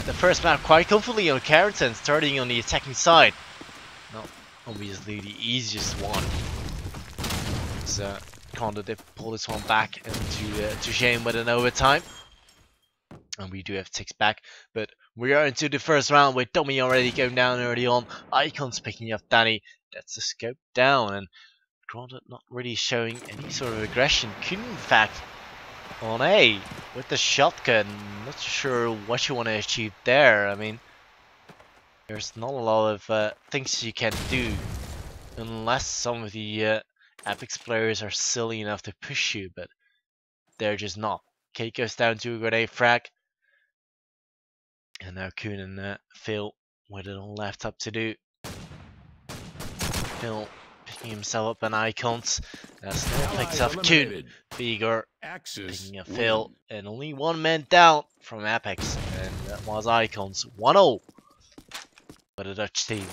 the first map quite comfortably on Carrington, starting on the attacking side. Not obviously the easiest one. So Conda did pull this one back into to Shane with an overtime. And we do have ticks back, but we are into the first round with Tommy already going down early on. Icons picking up Danny. That's the scope down, and Granda not really showing any sort of aggression. Couldn't in fact on A with the shotgun. Not sure what you want to achieve there. I mean, there's not a lot of things you can do unless some of the ephix players are silly enough to push you, but they're just not. Kate goes down to a grenade frag. And now Kuhn and Phil with it all left up to do. Phil picking himself up on icons. Snare picks up Kuhn. Vigor picking up Phil. And only one man down from ephix. And that was icons. 1-0 for the Dutch team.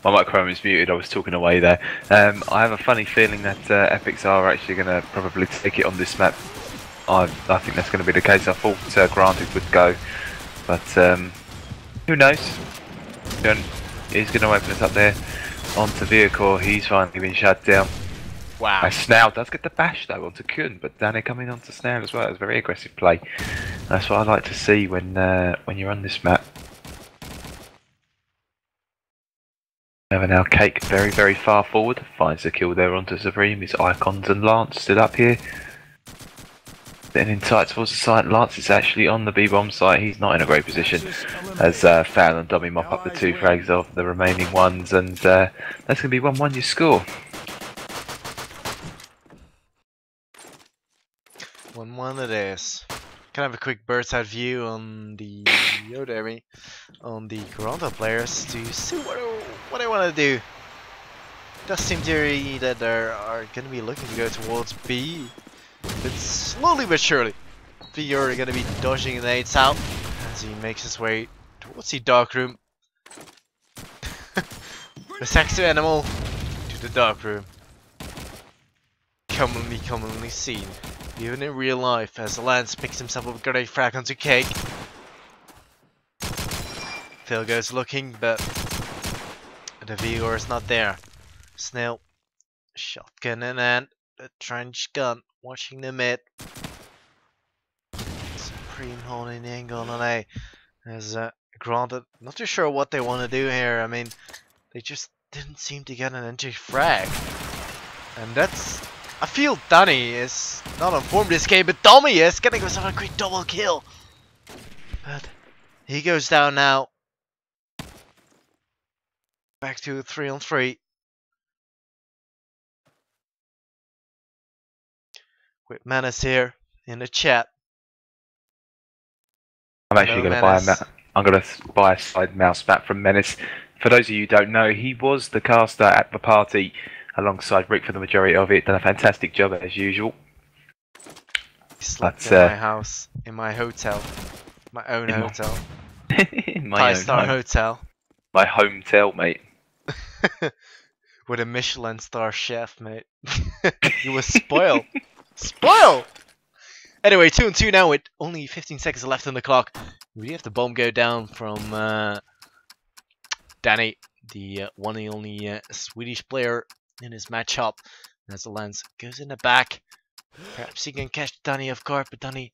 My microphone is muted, I was talking away there. I have a funny feeling that ephix are actually going to probably take it on this map. I think that's going to be the case. I thought Granted would go, but who knows? He's going to open us up there onto vehicle. He's finally been shut down. Wow. Snell does get the bash though onto Kuhn, but Danny coming onto Snell as well. It's a very aggressive play. That's what I like to see when you're on this map. Over now, Cake very, very far forward. Finds the kill there onto Supreme. His Icons and Lance still up here. Then in tight towards the site, Lance is actually on the B-bomb site. He's not in a great position as Fowl and Dummy mop up the two frags of the remaining ones, and that's going to be 1-1 your score. 1-1 it is. Can I have a quick bird's eye view on the on the Granda players to see what they want to do. It does seem to be that they are going to be looking to go towards B. But slowly but surely, Vigor are going to be dodging the nades out as he makes his way towards the dark room. The sexy animal to the dark room. Commonly seen, even in real life, as Lance picks himself up a grenade frag onto Cake. Phil goes looking, but the Vigor is not there. Snail, shotgun in hand, the trench gun. Watching the mid. Supreme holding the angle on A. As Granted, not too sure what they want to do here. I mean, they just didn't seem to get an entry frag. And that's... I feel Danny is not on form this game, but Tommy is getting himself a quick double kill. But he goes down now. Back to 3-on-3. With Menace here in the chat. I'm actually going to buy a side mouse mat from Menace. For those of you who don't know, he was the caster at the party alongside Rick for the majority of it. Done a fantastic job as usual. He slept in my house, in my hotel, my own hotel, my five-star hotel, my hometel, mate. With a Michelin star chef, mate. You were spoiled. Spoil! Anyway, 2-2 now with only 15 seconds left on the clock. We have the bomb go down from Danny, the one and only Swedish player in his matchup. As the Lance goes in the back. Perhaps he can catch Danny off guard, but Danny,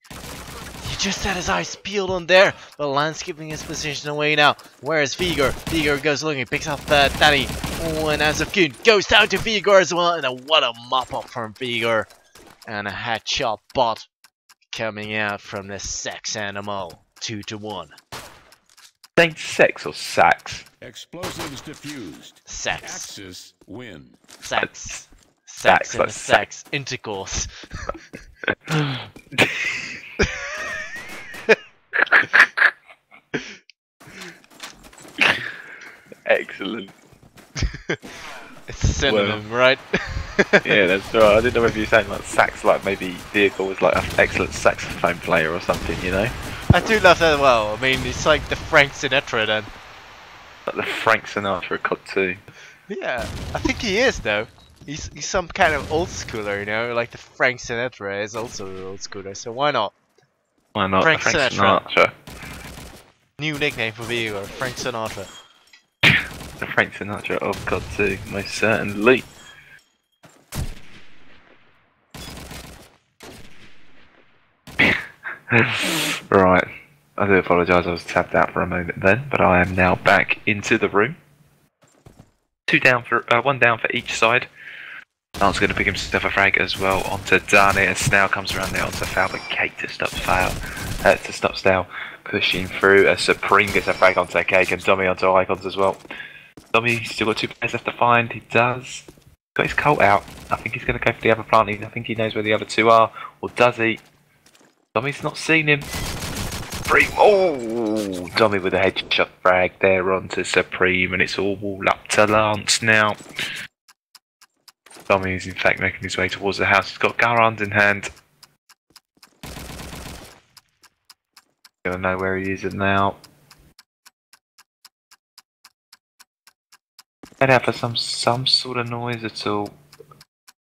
he just had his eyes peeled on there. But Lance giving his position away now. Where is Vigor? Vigor goes looking, picks up Danny. Oh, and as of Kuhn goes down to Vigor as well. And what a mop up from Vigor. And a headshot bot coming out from the sex animal. 2-1. Saying sex or sax? Explosives diffused. Sex. Axis win. Sex. Sex and sex. Intercourse. Excellent. It's a synonym, right? Yeah, that's right. I didn't know if you were saying like sax, like maybe Vehicle was like an excellent saxophone player or something, you know? I do love that as well. I mean, it's like the Frank Sinatra then. Like the Frank Sinatra cut too. Yeah, I think he is though. He's some kind of old schooler, you know? Like the Frank Sinatra is also an old schooler, so why not? Why not? Frank Sinatra. Sinatra. New nickname for Vigor, Frank Sinatra. The Frank Sinatra of God 2, most certainly. Right, I do apologise, I was tapped out for a moment then, but I am now back into the room. One down for each side. Lance going to pick himself a frag as well onto Darnay, and Snail comes around there onto Foul, but Cake to stop Snail pushing through. Supreme gets a frag onto Cake, and Dummy onto Icons as well. Dummy still got 2 players left to find. He does. Got his Colt out. I think he's going to go for the other plant. I think he knows where the other 2 are, or does he? Dummy's not seen him. Oh, Dummy with a headshot frag there onto Supreme, and it's all up to Lance now. Dummy is in fact making his way towards the house. He's got Garand in hand. Gonna know where he is now. Head out for some sort of noise at all.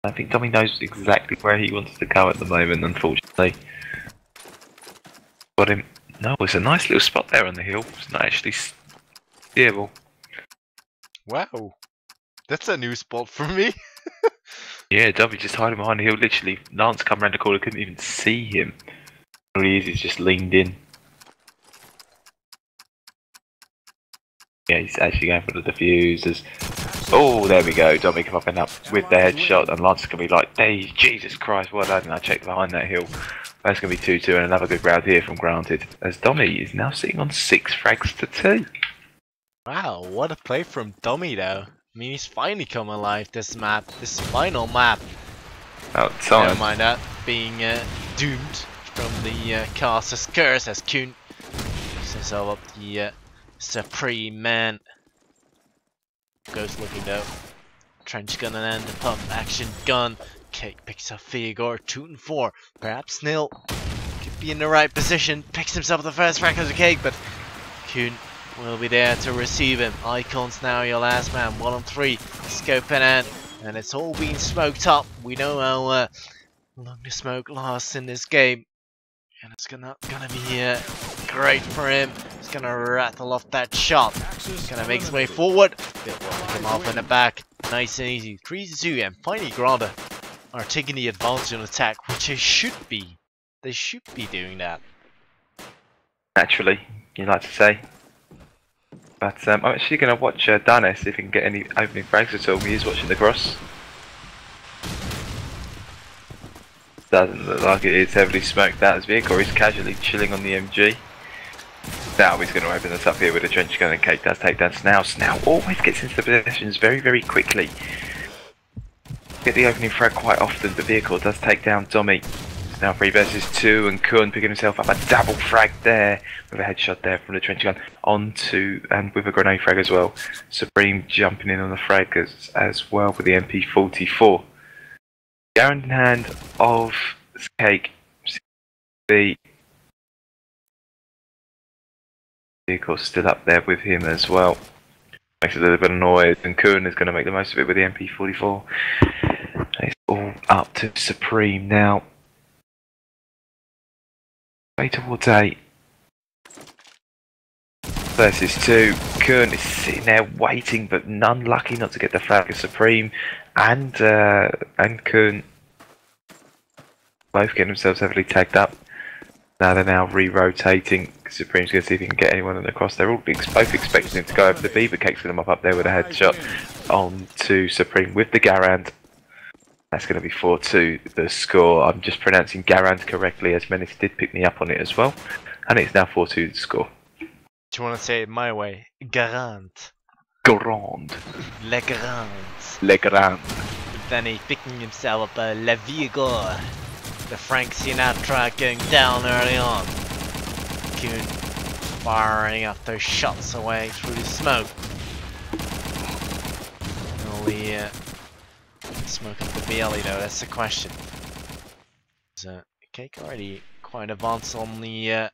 I think Dummy knows exactly where he wants to go at the moment, unfortunately. Got him. No, it's a nice little spot there on the hill. It's not actually steerable. Wow, that's a new spot for me. Yeah, Dummy just hiding behind the hill. Literally, Lance come around the corner, couldn't even see him. All he is, he's just leaned in. Yeah, he's actually going for the diffusers. Oh, there we go. Dummy come up and up with the headshot, and Lance is going to be like, hey, Jesus Christ, well done. I checked behind that hill. That's going to be 2-2 and another good round here from Granted, as Dummy is now sitting on 6 frags to 2. Wow, what a play from Dummy though. I mean, he's finally come alive this map, this final map. Outside. Never mind that being doomed from the caster's curse as Kuhn picks himself up the Supreme man. Ghost looking though. Trench gun and then the pump action gun. Cake picks up Vigor 2 and 4. Perhaps Snail could be in the right position. Picks himself the first frag of the Cake, but Kuhn will be there to receive him. Icons now your last man. 1 on 3. Scope in hand. And it's all been smoked up. We know how long the smoke lasts in this game. And it's gonna be great for him. He's gonna rattle off that shot. He's gonna make his way forward. They'll pick him off in the back. Nice and easy. 3-2, and finally Granda are taking the advantage on attack, which they should be. They should be doing that. Naturally, you'd like to say. But I'm actually going to watch Dane, see if he can get any opening frags at all. He is watching the cross. Doesn't look like it is heavily smoked out as vehicle. He's casually chilling on the MG. Now he's going to open this up here with a trench gun, and Cake does take down Snail. Snail always gets into the positions very, very quickly. Get the opening frag quite often. The vehicle does take down Dummy. Now 3 versus 2, and Kuhn picking himself up a double frag there with a headshot there from the trench gun onto, and with a grenade frag as well. Supreme jumping in on the frag as well with the MP44. Garand in hand of Cake. The vehicle still up there with him as well. Makes a little bit of noise, and Kuhn is going to make the most of it with the MP44. It's all up to Supreme now. Way towards 8 versus 2. Kuhn is sitting there waiting, but none lucky not to get the flag of Supreme and Kuhn both getting themselves heavily tagged up. Now they're now re-rotating. Supreme's going to see if he can get anyone across. They're all both expecting him to go over the B, but Cake's going to mop up there with a headshot on to Supreme with the Garand. That's going to be 4-2 the score. I'm just pronouncing Garand correctly, as Menace did pick me up on it as well. And it's now 4-2 the score. Do you want to say it my way? Garand. Garand. Le Garand. Le Garand. Then he picking himself up a Le Vigor. The Frank Sinatra going down early on. Kuhn firing up those shots away through the smoke. Only smoke up the belly though, that's the question. So Cake already quite advanced on the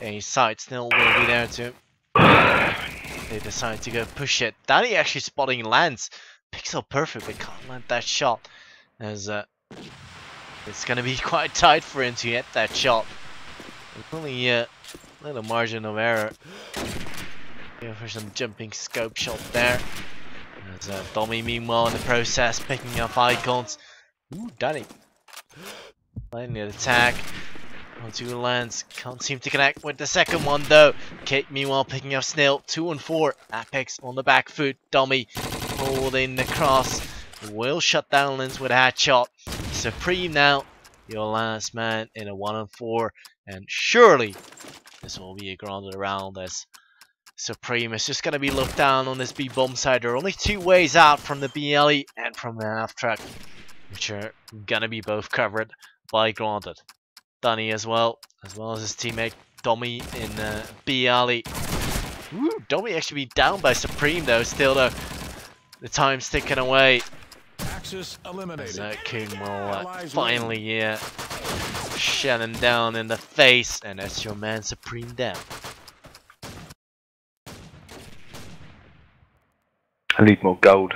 A side. Still will be there too. They decide to go push it. Danny actually spotting Lance. Picks up perfectly, can't land that shot. As it's gonna be quite tight for him to get that shot. Only a little margin of error. Go for some jumping scope shot there. There's Tommy meanwhile in the process picking up icons. Ooh, Danny. Landing the attack. On two lands. Can't seem to connect with the second one though. Kate meanwhile picking up Snail. 2 on 4. Apex on the back foot. Dummy holding the cross. Will shut down Lens with a headshot. Supreme now. Your last man in a 1 on 4. And surely this will be a grounded round as Supreme is just going to be looked down on this B bomb side. There are only 2 ways out from the BLE and from the half track, which are going to be both covered by grounded. Dunny as well as his teammate Dommy in BLE. Ooh, Dommy actually be down by Supreme though. Still though, the time's ticking away. Axis eliminated. As King will finally shut him down in the face, and that's your man Supreme down. I need more gold.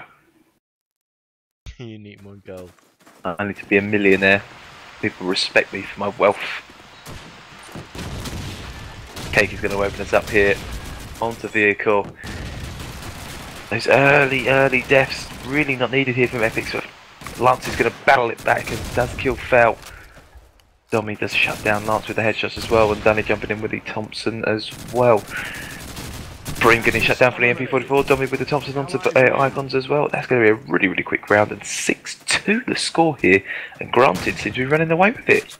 You need more gold. I need to be a millionaire. People respect me for my wealth. Cake is going to open us up here. Onto vehicle. Those early deaths really not needed here from ephix. Lance is going to battle it back and does kill Fel. Dommy does shut down Lance with the headshots as well, and Danny jumping in with the Thompson as well. Bream getting shut down for the MP44. Dommy with the Thompson onto icons as well. That's going to be a really quick round, and 6-2 the score here, and Granted seems to be running away with it.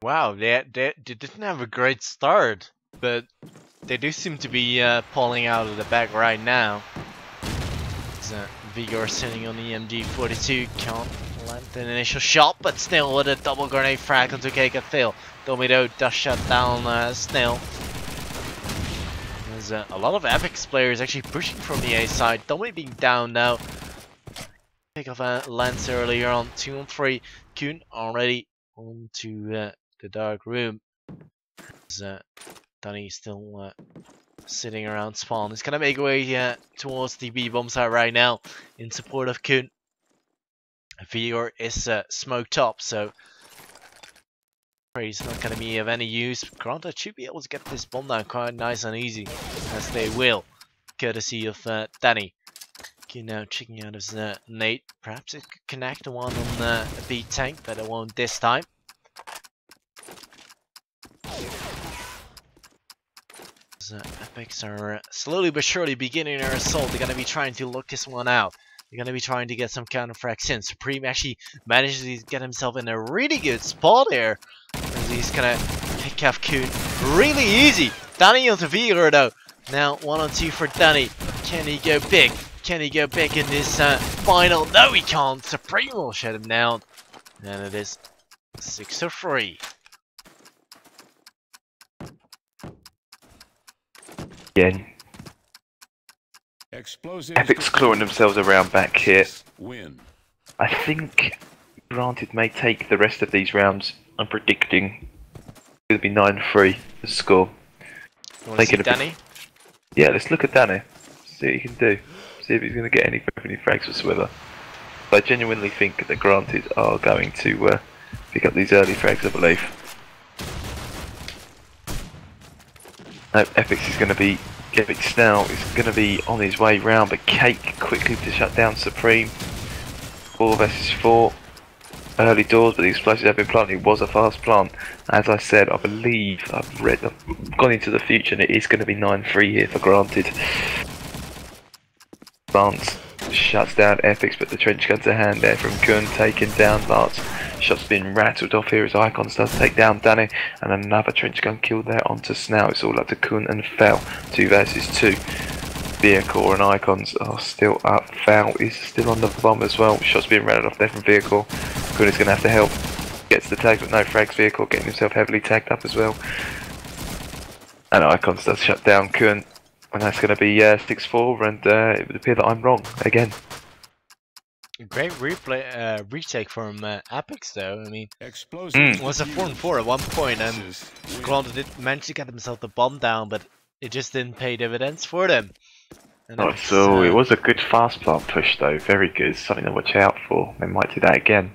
Wow, they didn't have a great start, but they do seem to be pulling out of the bag right now. Vigor sitting on the MG42, can't land an initial shot, but still with a double grenade frag onto Phil. Domido does shut down Snail. There's a lot of ephix players actually pushing from the A side. Domi being down now. Pick off a Lance earlier on, 2 on 3. Kuhn already onto the dark room. Danny still sitting around spawn. He's gonna make a way towards the B bomb site right now in support of Kuhn. Vigor is smoked up, so he's not gonna be of any use. Granted should be able to get this bomb down quite nice and easy, as they will, courtesy of Danny. Kuhn now checking out his nade. Perhaps it could connect the one on the B tank, but it won't this time. ephix are slowly but surely beginning their assault. They're going to be trying to look this one out. They're going to be trying to get some counter frags in. Supreme actually manages to get himself in a really good spot here, as he's going to pick off Kuhn really easy. Danny onto Vigor though. Now 1 on 2 for Danny. Can he go big? Can he go big in this final? No, he can't. Supreme will shut him down. And it is 6-3. Again. ephix clawing themselves around back here. Win. I think Granted may take the rest of these rounds. I'm predicting it'll be 9-3 the score. You want to see Danny? Yeah, let's look at Danny. See what he can do. See if he's going to get any frags for Swither. I genuinely think that Granted are going to pick up these early frags, I believe. No, ephix is going to be ephix now. Is going to be on his way round, but Cake quickly to shut down Supreme. 4 versus 4. Early doors, but the explosives have been planted. It was a fast plant. As I said, I believe I've gone into the future, and it is going to be 9-3 here for Granted. Lance shuts down ephix, but the trench gun's a hand there from Kuhn, taking down Lance. Shots being rattled off here as Icons does take down Danny, and another trench gun killed there onto Snow. It's all up to Kuhn and Fel. 2 versus 2. Vehicle and Icons are still up. Fel is still on the bomb as well. Shots being rattled off there from Vehicle. Kuhn is going to have to help. Gets the tag, but no frags. Vehicle getting himself heavily tagged up as well. And Icons does shut down Kuhn. And that's going to be 6-4, and it would appear that I'm wrong again. Great replay, retake from ephix though. I mean, it was a 4-4 at one point, and Granted did manage to get himself the bomb down, but it just didn't pay dividends for them. And oh, so it was a good fast plant push though, very good. Something to watch out for. They might do that again.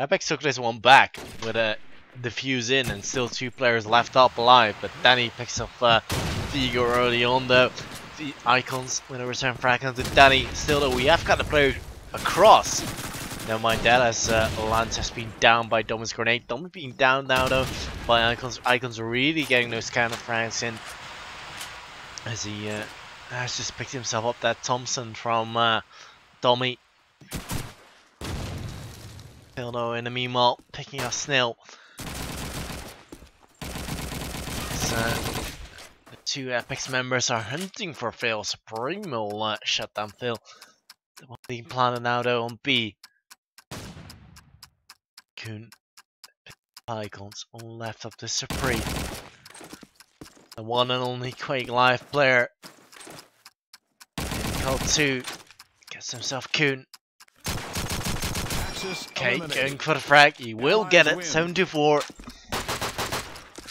Apex took this one back with a defuse in and still 2 players left up alive, but Danny picks up Vigo early on though. The icons with a return fragment to Danny. Still though, we have got the player across. Never mind that, as Lance has been down by Domin's grenade. Domin being down now though by icons. Icons are really getting those counter frags in, as he has just picked himself up that Thompson from Dommy. Still though, in the meanwhile, picking up Snell. The 2 Apex members are hunting for Phil. Supreme will shut down Phil. The one being planted now though on B. Kun icons all left up to Supreme. The one and only Quake Live player. In call 2. Gets himself Kun. Okay, going for the frag. He will get it. 7-4.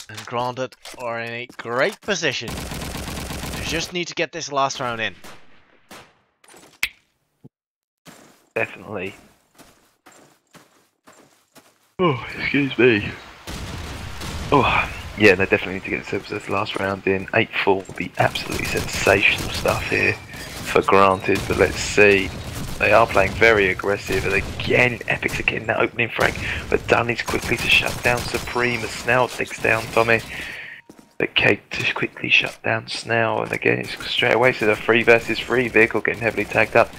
And Granted are in a great position. They just need to get this last round in. Definitely. Oh, excuse me. Oh, yeah, they definitely need to get themselves this last round in. 8-4 would be absolutely sensational stuff here for Granted, but let's see. They are playing very aggressive, and again, Epics are getting that opening frag, but Dunny's quickly to shut down Supreme as Snell takes down Tommy. But Cake to quickly shut down Snell, and again, it's straight away, so the 3 versus 3 vehicle getting heavily tagged up.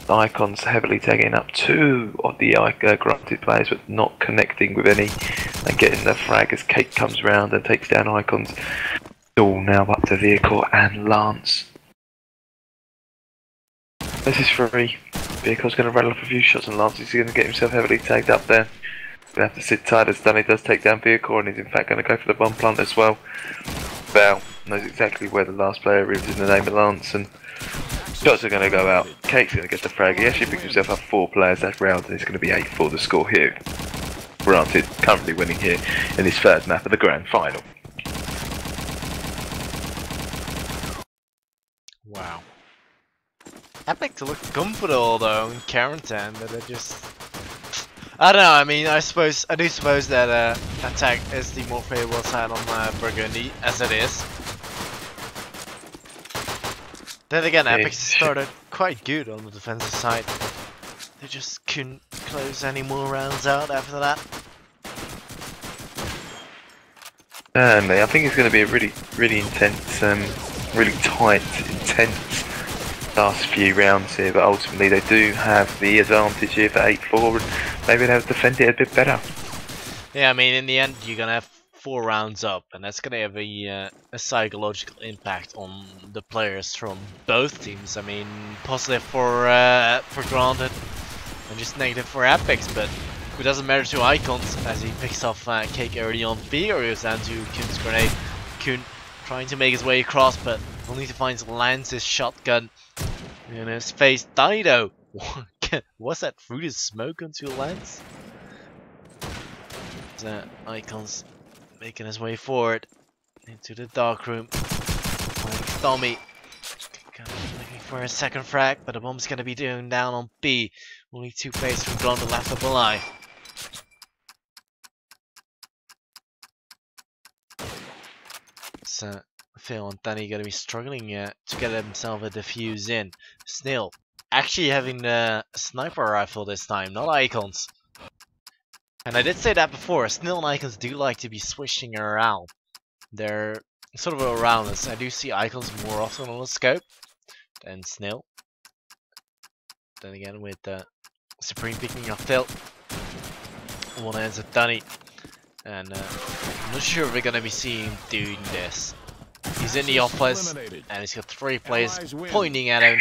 The Icons heavily tagging up 2 of the Granted players, but not connecting with any, and getting the frag as Cake comes round and takes down Icons. All now up to vehicle and Lance. This is free. Vehicle's going to rattle off a few shots and Lance is going to get himself heavily tagged up there. Going to have to sit tight as Danny does take down Vehicle, and he's in fact going to go for the bomb plant as well. Val knows exactly where the last player is in the name of Lance, and shots are going to go out. Cake's going to get the frag. He actually picked himself up 4 players that round, and it's going to be 8-4 the score here. Granted, currently winning here in this 3rd map of the grand final. Wow. Epic to look comfortable though in quarantine, but it just... I don't know, I mean, I do suppose that attack is the more favorable side on Burgundy, as it is. Then again, Epic started quite good on the defensive side. They just couldn't close any more rounds out after that. And I think it's going to be a really intense, really tight, intense last few rounds here, but ultimately they do have the advantage here for 8-4, and maybe they'll defend it a bit better. Yeah, I mean, in the end, you're gonna have 4 rounds up, and that's gonna have a psychological impact on the players from both teams. I mean, positive for Granted, and just negative for Epics, but it doesn't matter to Icons, as he picks off Cake early on. Vigor goes down to Kun's grenade. Kun trying to make his way across, but only to find Lance's shotgun in his face. Dido! Was that through the smoke onto Lance? Icons making his way forward into the dark room. Tommy looking for a second frag, but the bomb's gonna be doing down on B. Only 2 players from Granted left up alive. So Phil and Danny gonna be struggling to get himself a defuse in. Snail actually having the sniper rifle this time, not Icons. And I did say that before, Snail and Icons do like to be switching around. They're sort of around us. I do see Icons more often on the scope than Snail. Then again with Supreme picking up Phil. One ends at Danny. And I'm not sure if we're gonna be seeing him doing this. He's in the office, and he's got 3 players pointing at him,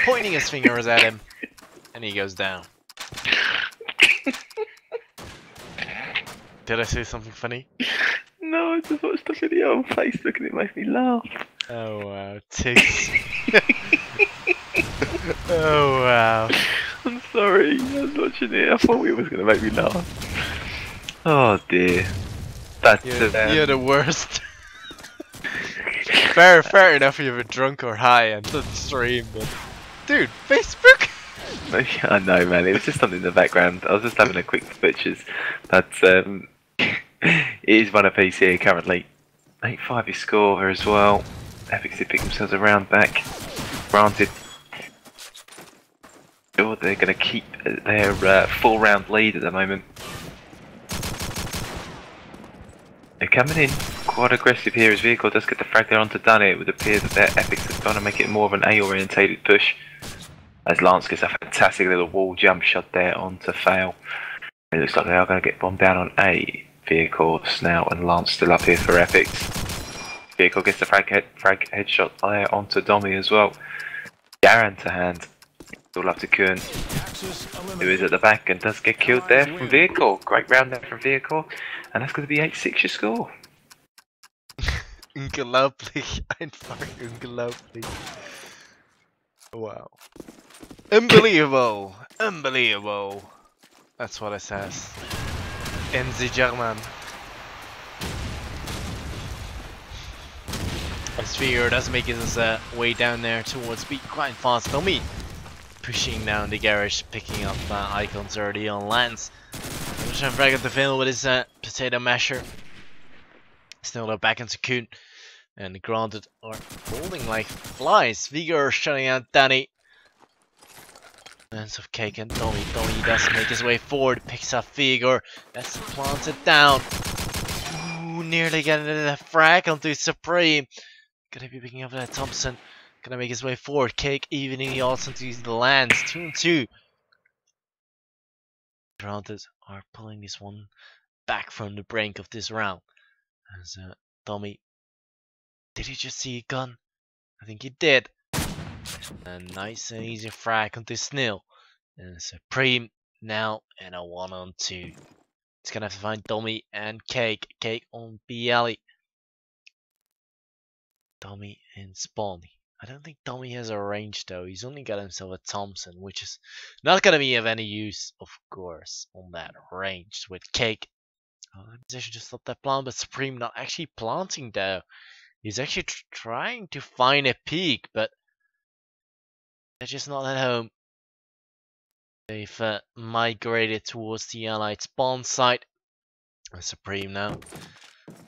pointing his fingers at him, and he goes down. Did I say something funny? No, I just watched the video on Facebook and it made me laugh. Oh wow, Tiggs. Oh wow. I'm sorry, I was watching it, I thought it was going to make me laugh. Oh dear. You're the worst. fair enough if you're drunk or high and on stream, but dude, Facebook? I know, man. It was just something in the background. I was just having a quick butchers. But it is one apiece here currently. 8-5 is score there as well. ephix did pick themselves a round back. Granted. Sure, they're going to keep their 4-round lead at the moment. They're coming in quite aggressive here as Vehicle does get the frag there onto Dunny. It would appear that their ephix is trying to make it more of an A-orientated push. As Lance gets a fantastic little wall jump shot there onto Fail. It looks like they are going to get bombed down on A. Vehicle, Snout and Lance still up here for ephix. Vehicle gets the frag headshot there onto Dommy as well. Garen to hand. All up to Kuhn, who is at the back and does get killed there from Vehicle. Great round there from Vehicle. And that's going to be 8-6 your score. Unglaublich, einfach unglaublich. Wow. Unbelievable, unbelievable. That's what it says in the German. As Sphere does make his way down there towards B quite fast. Tommy pushing down the garage, picking up icons early on Lance. Trying to frag up the field with his potato masher. Still back into Kuhn. And Granted are falling like flies. Vigor shutting out Danny. Lance of Cake and Tommy. Tommy does make his way forward. Picks up Vigor. That's planted down. Ooh, nearly getting the frag onto Supreme. Gonna be picking up that Thompson. Gonna make his way forward. Cake evening the odds into the lands. 2-2. Granted are pulling this one back from the brink of this round. As Tommy, did he just see a gun? I think he did. A nice and easy frag onto Snail. And Supreme now in a 1-on-2. He's gonna have to find Tommy and Cake. Cake on B-Alley. Tommy and Spawn. I don't think Tommy has a range though. He's only got himself a Thompson, which is not gonna be of any use, of course, on that range with Cake. Position to stop that plant, but Supreme not actually planting though. He's actually trying to find a peak, but they're just not at home. They've migrated towards the Allied spawn site. Supreme now.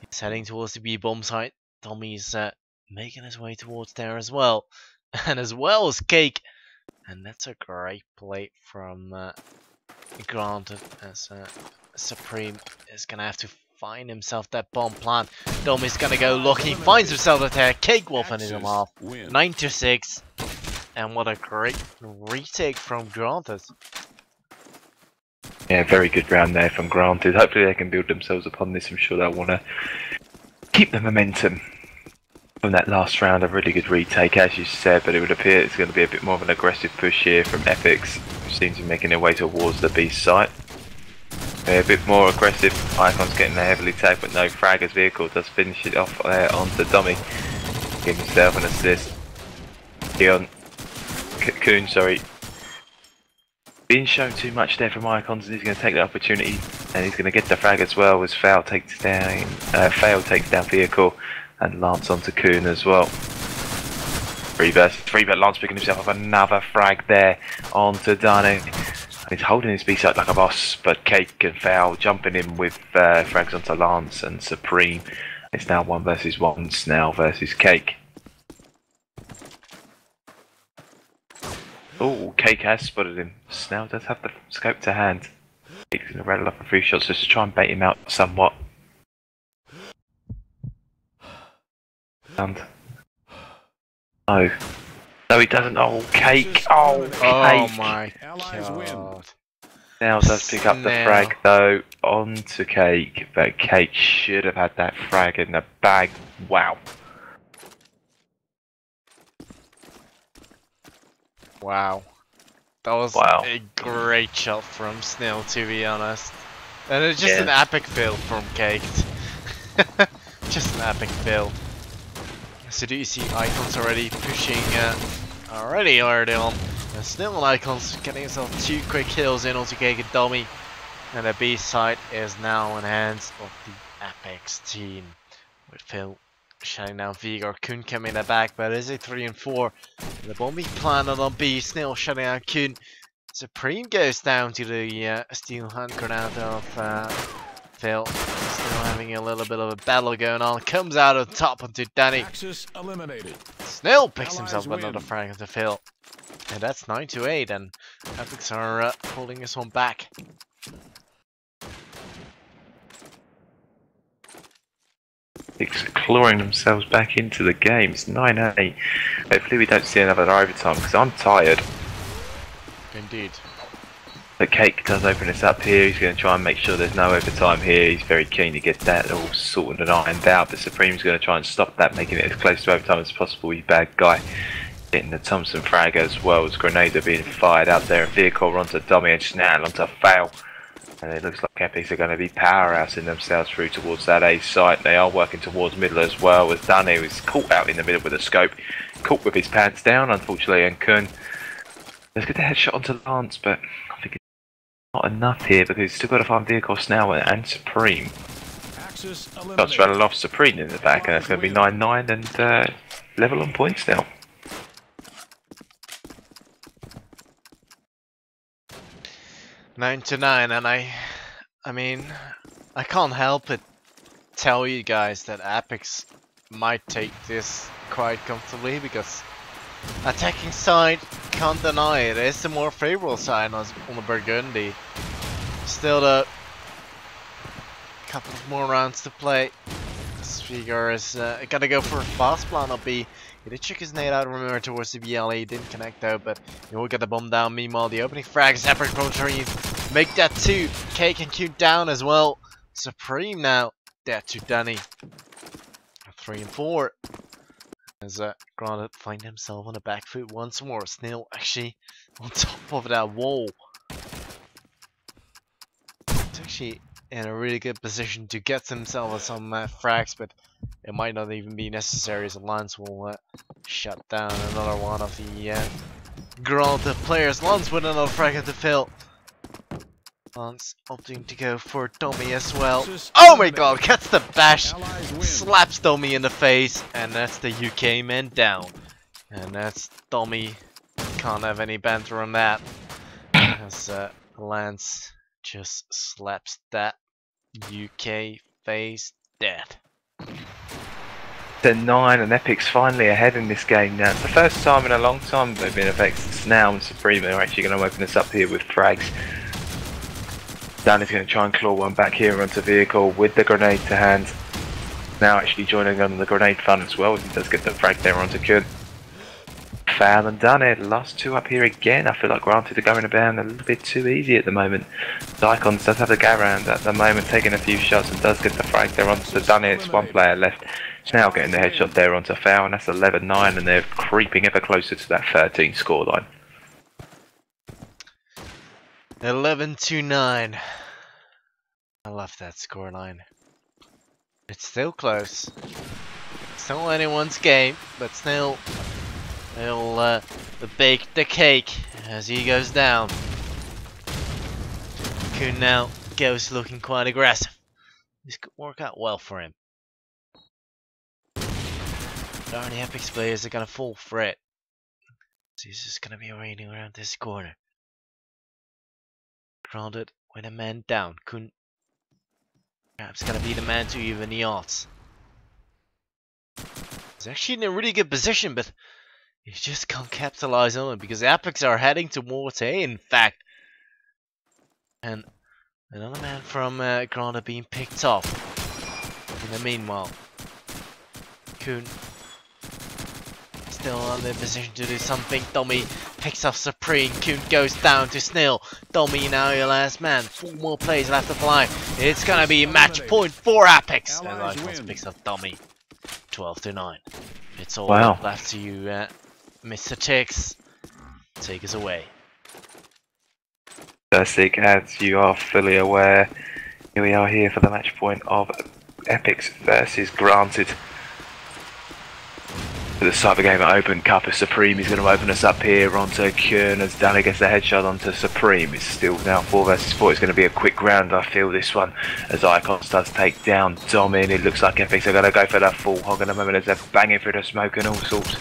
He's heading towards the B-bomb site. Tommy's making his way towards there as well. And as well as Cake. And that's a great play from Granted as Supreme is going to have to find himself that bomb plant. Tommy's going to go looking, finds himself at there. Cake will finish him off. 9-6. And what a great retake from Granted. Yeah, very good round there from Granted. Hopefully they can build themselves upon this. I'm sure they'll want to keep the momentum from that last round. A really good retake, as you said, but it would appear it's going to be a bit more of an aggressive push here from ephix, who seems to be making their way towards the B site. A bit more aggressive. Icon's getting there heavily tagged, but no frag as Vehicle does finish it off there onto Dummy. Give himself an assist. Kuhn, sorry. Being shown too much there from Icons, and he's going to take the opportunity, and he's going to get the frag as well as Fail takes down Vehicle, and Lance onto Kuhn as well. 3 versus 3, but Lance picking himself up another frag there onto Dunning. And he's holding his B side like a boss, but Cake and Fail jumping in with frags onto Lance and Supreme. It's now 1 versus 1, Snell versus Cake. Oh, Cake has spotted him. Snell does have the scope to hand. Cake's going to rattle up a few shots just to try and bait him out somewhat. And no, he doesn't. Oh, Cake! Oh, Cake! Oh my god! Snell does pick up the frag though onto Cake, but Cake should have had that frag in the bag. Wow! Wow, that was a great shot from Snail, to be honest. And it's just an epic fail from Cake. Just an epic fail. So do you see Icons already pushing already early on? And Snail and Icons getting himself 2 quick kills in onto Cake and Dummy. And the B side is now in hands of the ephix team. With Phil shutting down Vigor. Kuhn coming in the back, but it is a 3 and 4. The bomb being planted on B. Snail shutting out Kuhn. Supreme goes down to the steel hand grenade of Phil. Still having a little bit of a battle going on. Comes out on top onto Danny. Axis eliminated. Snell picks Allies himself another win. frag onto Phil. And that's 9-8, and ephix are holding this one back. ephix clawing themselves back into the game. It's 9-8. Hopefully we don't see another overtime because I'm tired. Indeed. But Cake does open this up here. He's going to try and make sure there's no overtime here. He's very keen to get that all sorted and ironed out. But Supreme's going to try and stop that, making it as close to overtime as possible. You bad guy. Getting the Thompson frag as well as grenades are being fired out there. A vehicle onto Dummy and Schnell onto Fail. And it looks like ephix are going to be powerhousing themselves through towards that A site. They are working towards middle as well, with Danny who's caught out in the middle with a scope. Caught with his pants down, unfortunately, and Kun. Let's get the headshot onto Lance, but I think it's not enough here because he's still got to find vehicle Snell and Supreme. Axis Starts eliminated. running off Supreme in the back, and that's going to be 9-9 and level on points now. 9-9, and I mean, I can't help but tell you guys that ephix might take this quite comfortably because attacking side, can't deny it, is the more favorable side on the burgundy. Still a couple of more rounds to play. Spiegel is gonna go for a fast plan up B. He did check his nade out, remember, towards the BLE, he didn't connect though, but he will get the bomb down. Meanwhile, the opening frag, separate Pro3, make that 2. Cake and Q down as well. Supreme now, dead to Danny. 3 and 4. As Granite find himself on the back foot once more. Snail actually on top of that wall. It's actually in a really good position to get himself some frags, but it might not even be necessary as Lance will shut down another one of the Granite players. Lance with another frag at the fill. Lance opting to go for Tommy as well. Oh my god, gets the bash, slaps Tommy in the face, and that's the UK man down. And that's Tommy, can't have any banter on that. As Lance just slaps that UK face dead. 10-9 and ephix finally ahead in this game now. It's the first time in a long time they've been affected. Now and Supreme are actually going to open us up here with frags. Danny's going to try and claw one back here onto vehicle with the grenade to hand. Now actually joining on the grenade fun as well. He does get the frag there onto Kun. Foul and done it. Last 2 up here again. I feel like Granted are going about a little bit too easy at the moment. Icons does have the go around at the moment, taking a few shots and does get the frag there onto Danny. It's 1 player left. It's now getting the headshot there onto Foul, and that's 11-9, and they're creeping ever closer to that 13 scoreline. 11-9. I love that scoreline. It's still close. Still anyone's game, but still, they'll bake the cake as he goes down. Kun now goes looking quite aggressive. This could work out well for him. Darn, the ephix players are gonna fall for it. He's just gonna be raining around this corner. Grounded with a man down. Kun perhaps gonna be the man to even the odds. He's actually in a really good position, but he just can't capitalize on it because the ephix are heading towards A, in fact. And another man from Granda being picked off. In the meanwhile, Kun still in the position to do something. Tommy picks off Supreme. Kun goes down to Snail. Tommy now your last man. 4 more plays left to fly. It's gonna be match point for ephix. And Icons picks up Tommy. 12-9. It's all left to you, Mr. Tix. Take us away. Fantastic, as you are fully aware, here we are here for the match point of ephix versus Granted. For the Cyber Gamer Open Cup, as Supreme is going to open us up here onto Kern as Danny gets the headshot onto Supreme. It's still now 4 versus 4. It's going to be a quick round, I feel, this one, as Icons does take down Domin. It looks like ephix are going to go for that full hog in a moment as they're banging through the smoke and all sorts.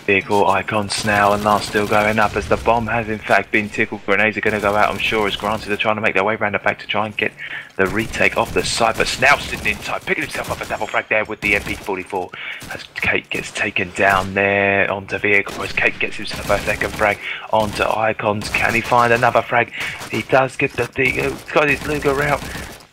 Vehicle icons now, and Lance still going up as the bomb has in fact been tickled. Grenades are going to go out, I'm sure, as Granted are trying to make their way around the back to try and get the retake of the side, but Snout sitting inside, picking himself up a double frag there with the MP44 as Kate gets taken down there onto Vehicle, as Kate gets himself a second frag onto Icons. Can he find another frag? He does get the thing, he's got his Luger out.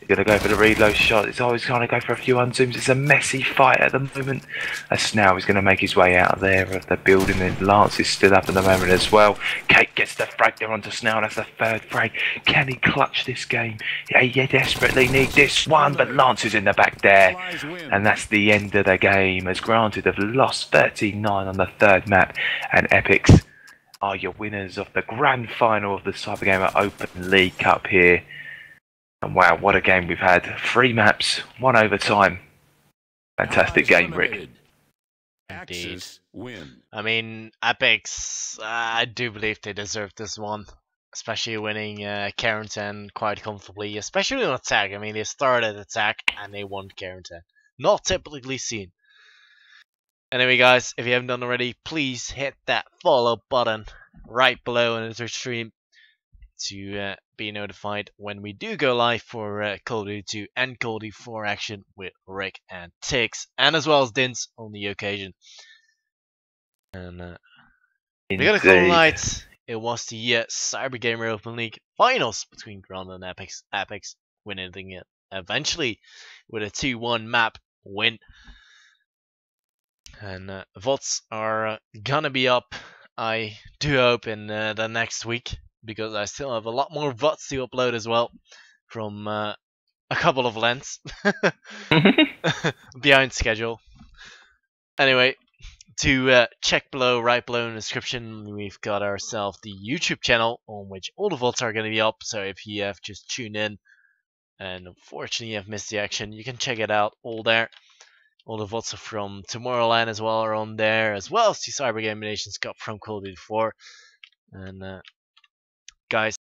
Gonna go for the reload shot. It's always gonna go for a few unzooms. It's a messy fight at the moment. As now he's gonna make his way out of there of the building, and Lance is still up at the moment as well. Kate gets the frag there onto Snell. That's the third frag. Can he clutch this game? Yeah, you desperately need this one, but Lance is in the back there, and that's the end of the game. As Granted have lost 39 on the third map, and ephix are your winners of the grand final of the Cybergamer Open League Cup here. And wow, what a game we've had. 3 maps, 1 overtime. Fantastic game, Rick. Indeed. Win. I mean, ephix, I do believe they deserve this one. Especially winning Carrington quite comfortably, especially on attack. I mean, they started attack and they won Carrington. Not typically seen. Anyway, guys, if you haven't done already, please hit that follow button right below in the stream to be notified when we do go live for Call of Duty 2 and Call of Duty 4 action with Rick and Tix, and as well as Dins on the occasion. And we got a cool night. It was the Cybergamer Open League finals between Ground and ephix. ephix winning it eventually with a 2-1 map win. And votes are gonna be up, I do hope, in the next week, because I still have a lot more VODs to upload as well from a couple of lengths behind schedule. Anyway, to check below, right below in the description, we've got ourselves the YouTube channel on which all the VODs are going to be up. So if you have just tuned in and unfortunately you have missed the action, you can check it out all there. All the VODs from Tomorrowland as well are on there, as well as the Cybergame Nations Cup from Call of Duty 4. And guys,